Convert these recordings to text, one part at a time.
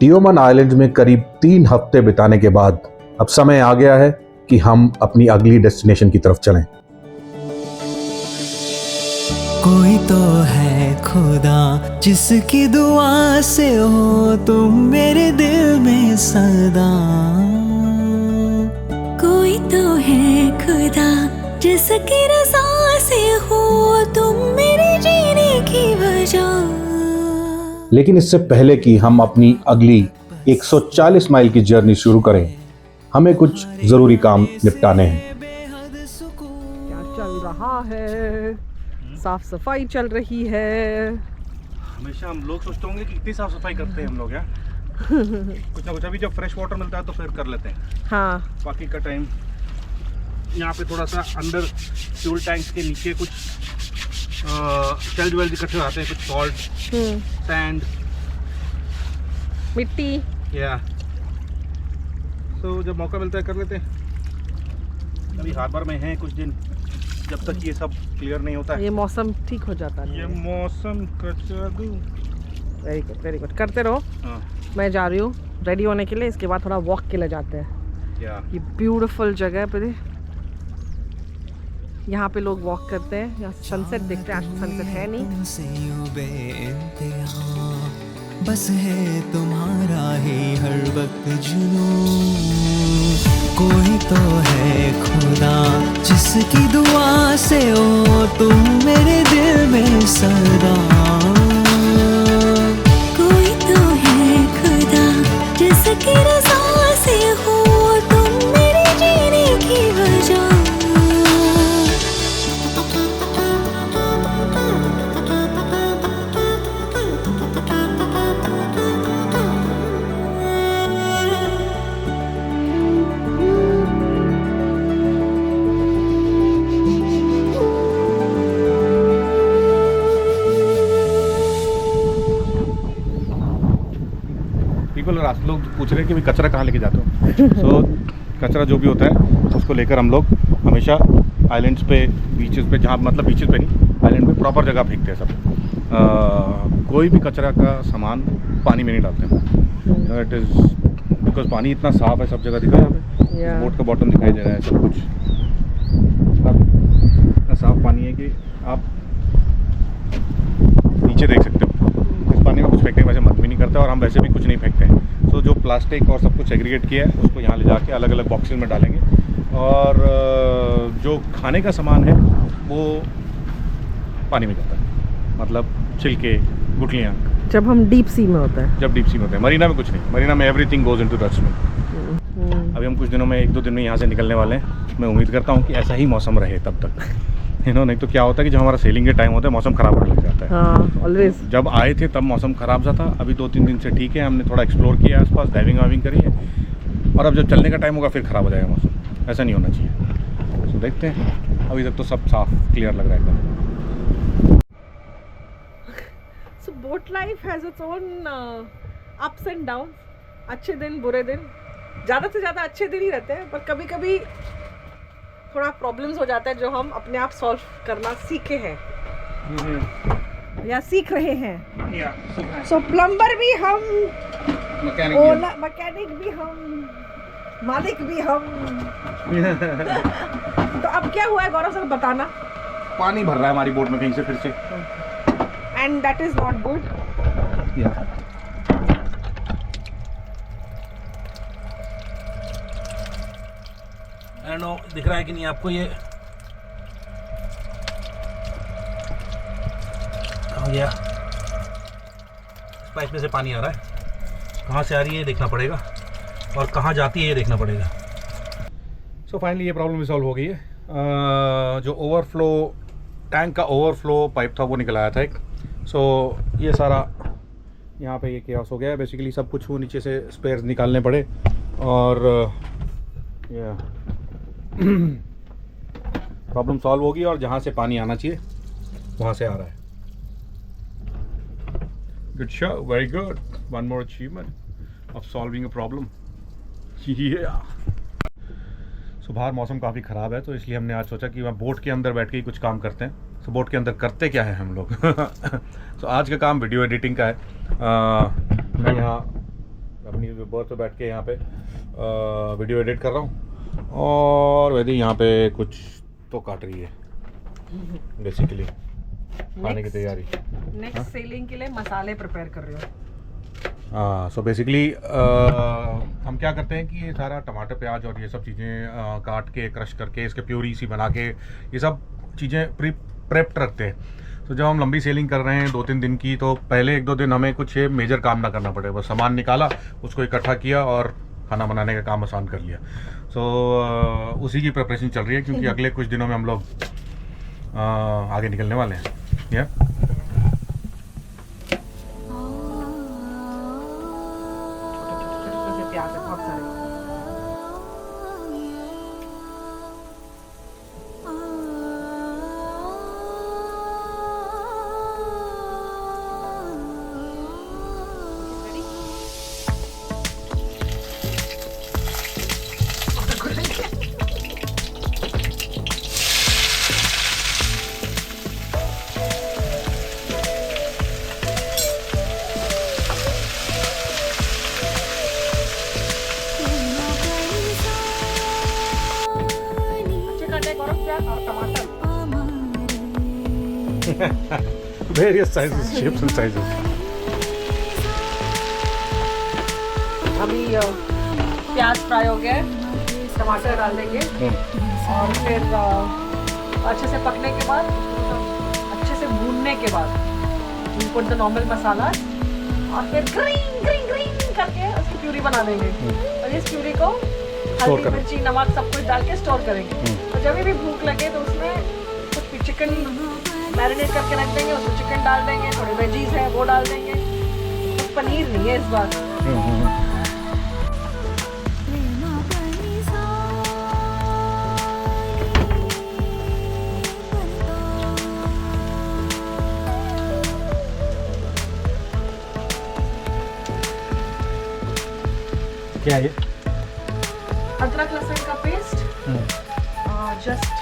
टियोमन island में करीब 3 हफ्ते बिताने के बाद अब समय आ गया है कि हम अपनी अगली डेस्टिनेशन की तरफ चलें। कोई तो है खुदा जिसकी दुआ से हो तुम मेरे दिल में सदा। कोई तो है खुदा जिसकी रज़ा से हो तुम मेरे जीने की वजह। लेकिन इससे पहले कि हम अपनी अगली 140 माइल की जर्नी शुरू करें, हमें कुछ जरूरी काम निपटाने हैं। क्या चल रहा है? साफ सफाई चल रही है। हमेशा हम लोग सोचते होंगे कि कितनी साफ सफाई करते हैं हम लोग यार। कुछ ना कुछ, अभी जब फ्रेश वाटर मिलता है तो फिर कर लेते हैं। हाँ, बाकी का टाइम यहाँ पे थोड़ा सा अंडर फ्यूल टैंक्स के नीचे कुछ शेल्स वेल्स इकट्ठे आते हैं, कुछ सॉल्ट, सैंड, मिट्टी। या तो जब मौका मिलता है कर लेते हैं। अभी हार्बर में हैं कुछ दिन, जब तक ये सब क्लियर नहीं होता है। ये मौसम ठीक हो जाता है। ये मौसम कचरा दू। वेरी गुड, वेरी गुड, करते रहो। हाँ, मैं जा रही हूँ रेडी होने के लिए। इसके बाद थोड़ा वॉक के लिए जाते हैं। या ये ब्यूटीफुल जगह पे, यहाँ पे लोग वॉक करते हैं। यहाँ सनसेट देखते हैं। आज सनसेट है नहीं। से यूं बेइंतहा बस है तुम्हारा ही हर वक्त जुनून। कोई तो है खुदा जिसकी दुआ से हो तुम मेरे दिल में सदा। कोई तो है खुदा जिसकी रज़ा से हो तुम मेरे जीने की वजह। आप लोग पूछ रहे हैं कि भाई कचरा कहाँ लेके जाते हो। सो कचरा जो भी होता है उसको लेकर हम लोग हमेशा आइलैंड्स पे, बीचेस पे, जहाँ मतलब बीचेस पे नहीं, आइलैंड पे प्रॉपर जगह फेंकते हैं सब। कोई भी कचरा का सामान पानी में नहीं डालते हैं। इट इज़ बिकॉज पानी इतना साफ़ है, सब जगह दिखा यहाँ पे, बोट का बॉटम दिखाई दे रहा है, सब कुछ इतना साफ़ पानी है कि आप नीचे देख सकते हो। इस पानी में कुछ फेंकने का वैसे मन भी नहीं करता और हम वैसे भी कुछ नहीं फेंकते हैं। सो जो प्लास्टिक और सब कुछ सेग्रीगेट किया है उसको यहाँ ले जाके अलग अलग बॉक्सेस में डालेंगे। और जो खाने का सामान है वो पानी में जाता है, मतलब छिलके, गुठलियाँ, जब हम डीप सी में होता है। जब डीप सी में होते हैं। मरीना में कुछ नहीं, मरीना में everything goes into the swimming. अभी हम कुछ दिनों में 1-2 दिन में यहाँ से निकलने वाले हैं। मैं उम्मीद करता हूँ कि ऐसा ही मौसम रहे तब तक, नहीं तो क्या होता है कि जब हमारा सेलिंग के टाइम होता है मौसम ख़राब होने लग जाता है। हाँ, ऑलवेज। जब आए थे तब मौसम ख़राब सा था। अभी 2-3 दिन से ठीक है, हमने थोड़ा एक्सप्लोर किया आसपास, डाइविंग वाइविंग करी है। और अब जब चलने का टाइम होगा फिर ख़राब हो जाएगा मौसम। ऐसा नहीं होना चाहिए। तो देखते हैं, अभी तक तो सब साफ क्लियर लग रहा है एकदम। So boat life has its own ups and down. अच्छे दिन, बुरे दिन। ज़्यादा से ज़्यादा अच्छे दिन ही रहते हैं, पर कभी कभी थोड़ा प्रॉब्लम्स हो जाता है जो हम अपने आप सॉल्व करना सीखे हैं या सीख रहे हैं। सो प्लम्बर भी हम, मैकेनिक भी हम, मालिक भी हम। तो अब क्या हुआ है गौरव सर, बताना। पानी भर रहा है हमारी बोट में कहीं से फिर से, and that is not good. No दिख रहा है कि नहीं आपको? ये कहाँ गया? पाइप में से पानी आ रहा है, कहाँ से आ रही है ये देखना पड़ेगा और कहाँ जाती है ये देखना पड़ेगा। सो फाइनली ये प्रॉब्लम सॉल्व हो गई है। जो ओवरफ्लो, टैंक का ओवरफ्लो पाइप था वो निकल आया था एक। सो ये सारा यहाँ पे ये केओस हो गया है बेसिकली। सब कुछ वो नीचे से स्पेयर्स निकालने पड़े और प्रॉब्लम सॉल्व होगी और जहाँ से पानी आना चाहिए वहाँ से आ रहा है। Good show, very good, one more achievement of solving a problem. So बाहर मौसम काफ़ी ख़राब है तो इसलिए हमने आज सोचा कि वहाँ बोट के अंदर बैठ के ही कुछ काम करते हैं। सो बोट के अंदर करते क्या है हम लोग। सो आज का काम वीडियो एडिटिंग का है। मैं यहाँ अपनी बर्थ पे बैठ के यहाँ पे वीडियो एडिट कर रहा हूँ और वैसे यहाँ पे कुछ तो काट रही है बेसिकली खाने की तैयारी। नेक्स्ट सेलिंग के लिए मसाले प्रिपेयर कर रही हूँ। हाँ, सो बेसिकली हम क्या करते हैं कि ये सारा टमाटर प्याज और ये सब चीज़ें काट के क्रश करके इसके प्यूरी सी बना के ये सब चीज़ें प्रेप्ड रखते हैं। तो जब हम लंबी सेलिंग कर रहे हैं 2-3 दिन की, तो पहले 1-2 दिन हमें कुछ ये मेजर काम ना करना पड़े, बस सामान निकाला, उसको इकट्ठा किया और खाना बनाने का काम आसान कर लिया। सो उसी की प्रिपरेशन चल रही है क्योंकि अगले कुछ दिनों में हम लोग आगे निकलने वाले हैं। या प्याज है बहुत सारे। और टमाटर various sizes, shapes and sizes. अभी प्याज फ्राई हो गया, टमाटर डाल देंगे और फिर अच्छे से पकने के बाद, अच्छे से भूनने के बाद we put the normal मसाला और फिर ग्रीन ग्रीन ग्रीन करके उसकी प्यूरी बना देंगे और इस प्यूरी को हल्दी मिर्ची नमक सब कुछ डाल के स्टोर करेंगे। तो जब भी भूख लगे तो उसमें कुछ चिकन मैरिनेट करके रख देंगे, उसमें चिकन डाल देंगे, थोड़े वेजीज है वो डाल देंगे। कुछ पनीर नहीं है इस बार। क्या है? अदरक लहसुन का paste just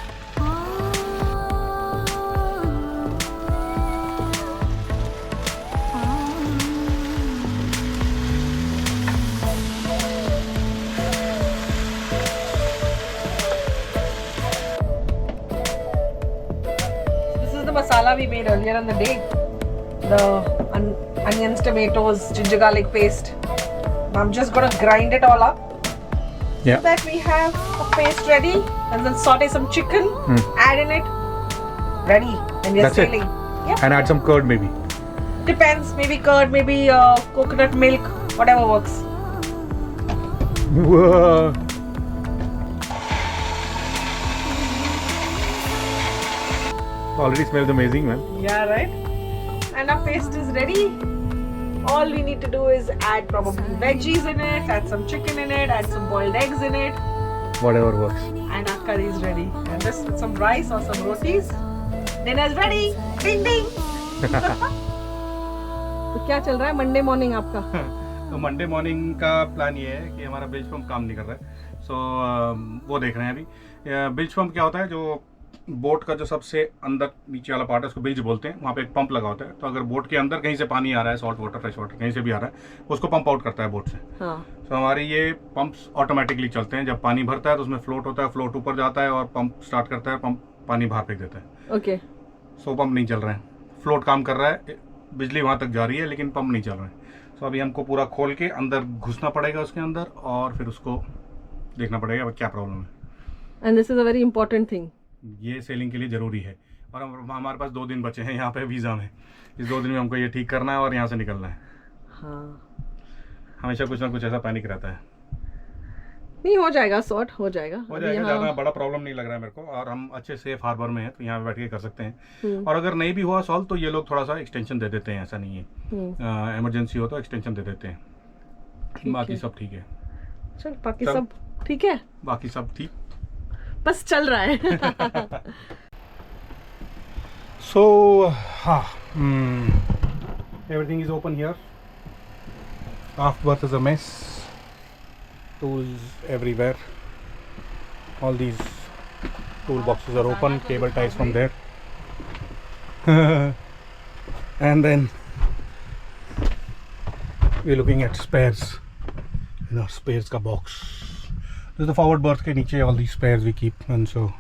masala we made earlier in the day, the onions, tomatoes, ginger garlic paste. I'm just gonna grind it all up. Yeah. So that we have a paste ready, and then saute some chicken, add in it, ready, and we are That's it. sailing. Yep. And add some curd maybe. Depends, maybe curd, maybe coconut milk, whatever works. Whoa. Already smells amazing, man. Yeah, right? And our paste is ready. All we need to do is add probably veggies in it, add some chicken in it, add some boiled eggs in it, Whatever works. and our curry is ready. And just with some rice or some rotis, dinner is ready. Ding ding. तो क्या चल रहा है Monday morning आपका? तो Monday morning का plan ये है कि हमारा बिल्ज पंप काम नहीं कर रहा है। सो वो देख रहे हैं अभी। बिल्ज पंप क्या होता है, जो बोट का जो सबसे अंदर नीचे वाला पार्ट है उसको बिल्ज बोलते हैं, वहाँ पे एक पंप लगा होता है। तो अगर बोट के अंदर कहीं से पानी आ रहा है, सॉल्ट वाटर, फ्रेश वाटर कहीं से भी आ रहा है, उसको पंप आउट करता है बोट से। हाँ. तो हमारे ये पंप्स ऑटोमेटिकली चलते हैं। जब पानी भरता है तो उसमें फ्लोट होता है, फ्लोट ऊपर जाता है और पंप स्टार्ट करता है, पंप पानी बाहर फेंक देता है। ओके. सो पंप नहीं चल रहे हैं, फ्लोट काम कर रहा है, बिजली वहाँ तक जा रही है लेकिन पंप नहीं चल रहे हैं। सो अभी हमको पूरा खोल के अंदर घुसना पड़ेगा उसके अंदर और फिर उसको देखना पड़ेगा क्या प्रॉब्लम है। And this is a very important thing. ये सेलिंग के लिए ज़रूरी है और हमारे पास 2 दिन बचे हैं यहाँ पे वीज़ा में। इस 2 दिन में हमको ये ठीक करना है और यहाँ से निकलना है। हाँ. हमेशा कुछ ना कुछ ऐसा पैनिक रहता है। नहीं, हो जाएगा, सॉर्ट हो जाएगा. हो जाएगा, ज़्यादा बड़ा प्रॉब्लम नहीं लग रहा है मेरे को और हम अच्छे सेफ हार्बर में हैं तो यहाँ पे बैठ के कर सकते हैं। और अगर नहीं भी हुआ सॉल्व तो ये लोग थोड़ा सा एक्सटेंशन दे देते हैं, ऐसा नहीं है। इमरजेंसी हो तो एक्सटेंशन दे देते हैं। बाकी सब ठीक है। चल, बाकी सब ठीक है, बाकी सब ठीक, बस चल रहा है. So, everything is open here. Aft berth is a mess. Tools everywhere. All these tool boxes are open. Cable ties from there. And then we're looking at spares. Spares का बॉक्स. दिस द फॉरवर्ड बर्थ के नीचे all the spares we keep and so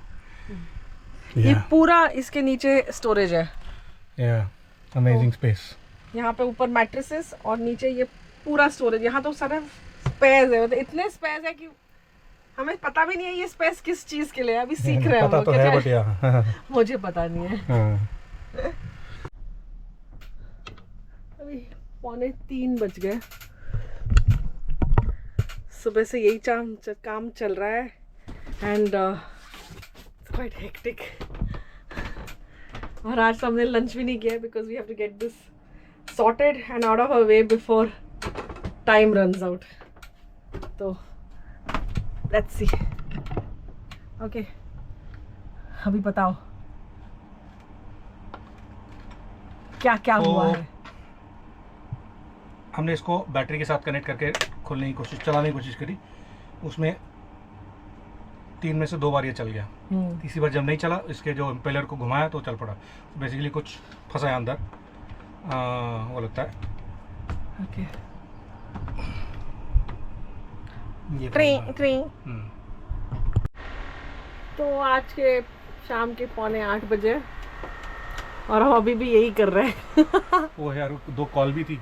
ये पूरा इसके नीचे storage है. Amazing space. यहाँ पे ऊपर मैट्रेसेस और नीचे ये पूरा स्टोरेज. यहाँ तो सारे स्पेस है, मतलब इतने स्पेस है कि हमें पता भी नहीं है ये स्पेस किस चीज के लिए है. अभी सीख रहे हैं पता हम तो लोग, है बट या मुझे पता नहीं है. अभी 2:45 बज गए. सुबह से यही काम चल रहा है एंड क्वाइट हेक्टिक. और आज तो हमने लंच भी नहीं किया because we have to get this sorted and out of a way before time runs out. तो लेट्स सी. ओके, अभी बताओ क्या क्या तो हुआ है. हमने इसको बैटरी के साथ कनेक्ट करके खोलने की कोशिश, चलाने की कोशिश करी. उसमें 3 में से 2 बार ये चल गया. तीसरी बार जब नहीं चला, इसके जो इम्पेलर को घुमाया तो चल पड़ा. बेसिकली कुछ फंसा है अंदर, वो लगता है. ओके. ये तो आज के शाम के 7:45 बजे और हम अभी भी यही कर रहे हैं. वो है यार, 2 कॉल भी थी.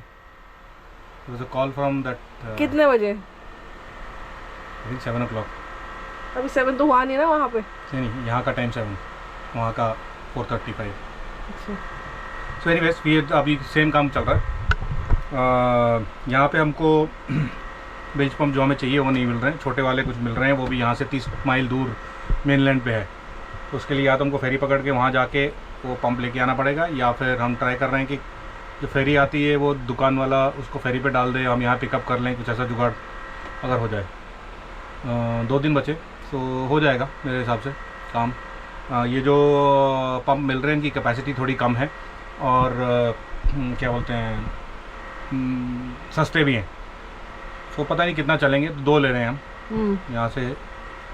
There was a call from that. कितने बजे? I think 7 o'clock. अभी 7 तो हुआ नहीं ना वहाँ पे. नहीं, यहाँ का टाइम 7, वहाँ का 4:35. अच्छा. सो एनीवेज, ये अभी सेम काम चल रहा है. यहाँ पे हमको बेंच पम्प जो हमें चाहिए वो नहीं मिल रहे हैं. छोटे वाले कुछ मिल रहे हैं, वो भी यहाँ से 30 माइल दूर मेनलैंड पे है. तो उसके लिए या तो हमको फेरी पकड़ के वहाँ जाके वो पंप लेके आना पड़ेगा, या फिर हम ट्राई कर रहे हैं कि जो फेरी आती है वो दुकान वाला उसको फेरी पे डाल दे, हम यहाँ पिकअप कर लें. कुछ ऐसा जुगाड़ अगर हो जाए. 2 दिन बचे तो हो जाएगा मेरे हिसाब से काम. ये जो पंप मिल रहे हैं इनकी कैपेसिटी थोड़ी कम है और क्या बोलते हैं, सस्ते भी हैं. तो पता नहीं कितना चलेंगे. 2 ले रहे हैं हम. यहाँ से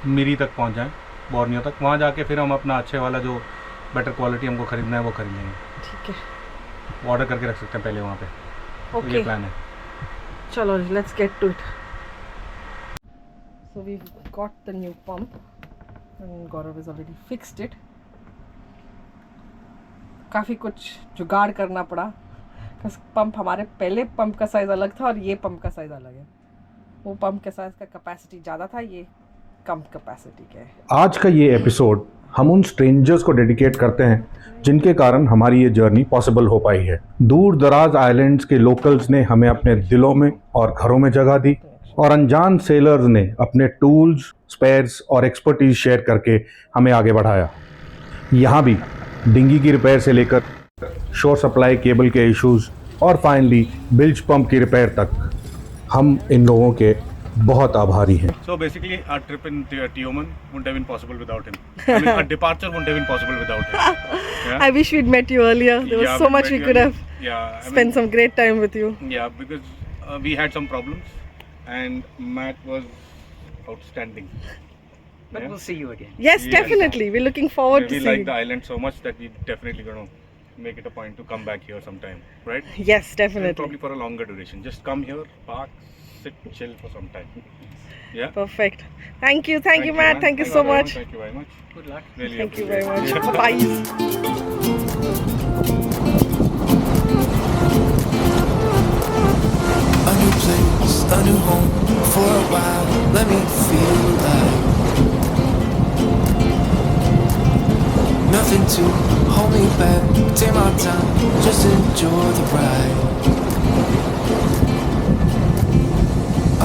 मिरी तक पहुँच जाएँ, बोर्नियो तक. वहाँ जाके फिर हम अपना अच्छे वाला जो बेटर क्वालिटी हमको खरीदना है वो खरीद लेंगे. ठीक है. ऑर्डर करके रख सकते हैं पहले वहाँ पे. तो ये प्लान है. चलो, let's get to it. So we've got the new pump and Gaurav has already fixed it. काफ़ी कुछ जुगाड़ करना पड़ा. पंप हमारे पहले पंप का साइज़ अलग था और ये पंप का साइज़ अलग है. वो पंप के साइज़ का कैपेसिटी ज़्यादा था, ये कम कैपेसिटी का है. आज का ये एपिसोड हम उन स्ट्रेंजर्स को डेडिकेट करते हैं जिनके कारण हमारी ये जर्नी पॉसिबल हो पाई है. दूर दराज आइलैंड्स के लोकल्स ने हमें अपने दिलों में और घरों में जगह दी और अनजान सेलर्स ने अपने टूल्स, स्पेयर्स और एक्सपर्टीज शेयर करके हमें आगे बढ़ाया. यहाँ भी डिंगी की रिपेयर से लेकर शोर सप्लाई केबल के इश्यूज और फाइनली बिल्ज पंप की रिपेयर तक हम इन लोगों के बहुत आभारी हैं. So basically, our trip in Tioman wouldn't have been possible without him. I mean, our departure wouldn't have been possible without him. Yeah? I wish we'd met you earlier. There was so much we could have spent some great time with you. Yeah, because we had some problems and Matt was outstanding. But we'll see you again. Yes, definitely. We're looking forward to We seeing like the island so much that we definitely going to make it a point to come back here sometime, right? Yes, And definitely. probably for a longer duration. Just come here, park, sit, chill for some time. Yeah. Perfect. Thank you, Matt. man. Thank you so much. Thank you very much. Good luck. Really Thank you appreciate very it. much. Bye. A new place, a new home for a while. Let me feel alive. Nothing to hold me back. Take my time, just enjoy the ride.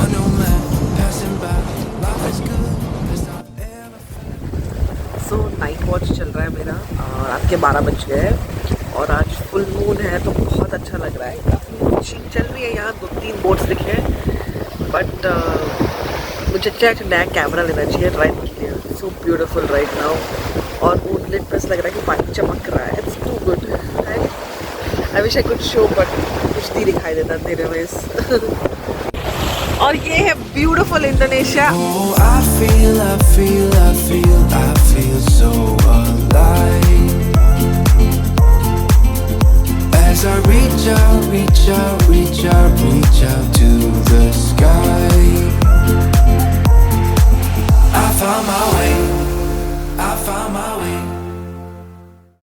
A new man passing by. Life is good. It's not ever. So night watch चल रहा है मेरा और रात के 12 बज गए और आज फुल मून है तो बहुत अच्छा लग रहा है. काफ़ी फिशिंग चल रही है यहाँ. 2-3 बोट्स दिखे हैं बट मुझे अच्छा नया कैमरा लेना चाहिए ड्राइव के लिए. सो ब्यूटीफुल राइट नाउ और मूनलाइट पे लग रहा है कि पानी चमक रहा है. It's too good. I wish I could show but कुछ नहीं दिखाई देता तेरे में. और ये है beautiful Indonesia. Oh, I feel so alive. As I reach out to the sky. found my way. I found my way.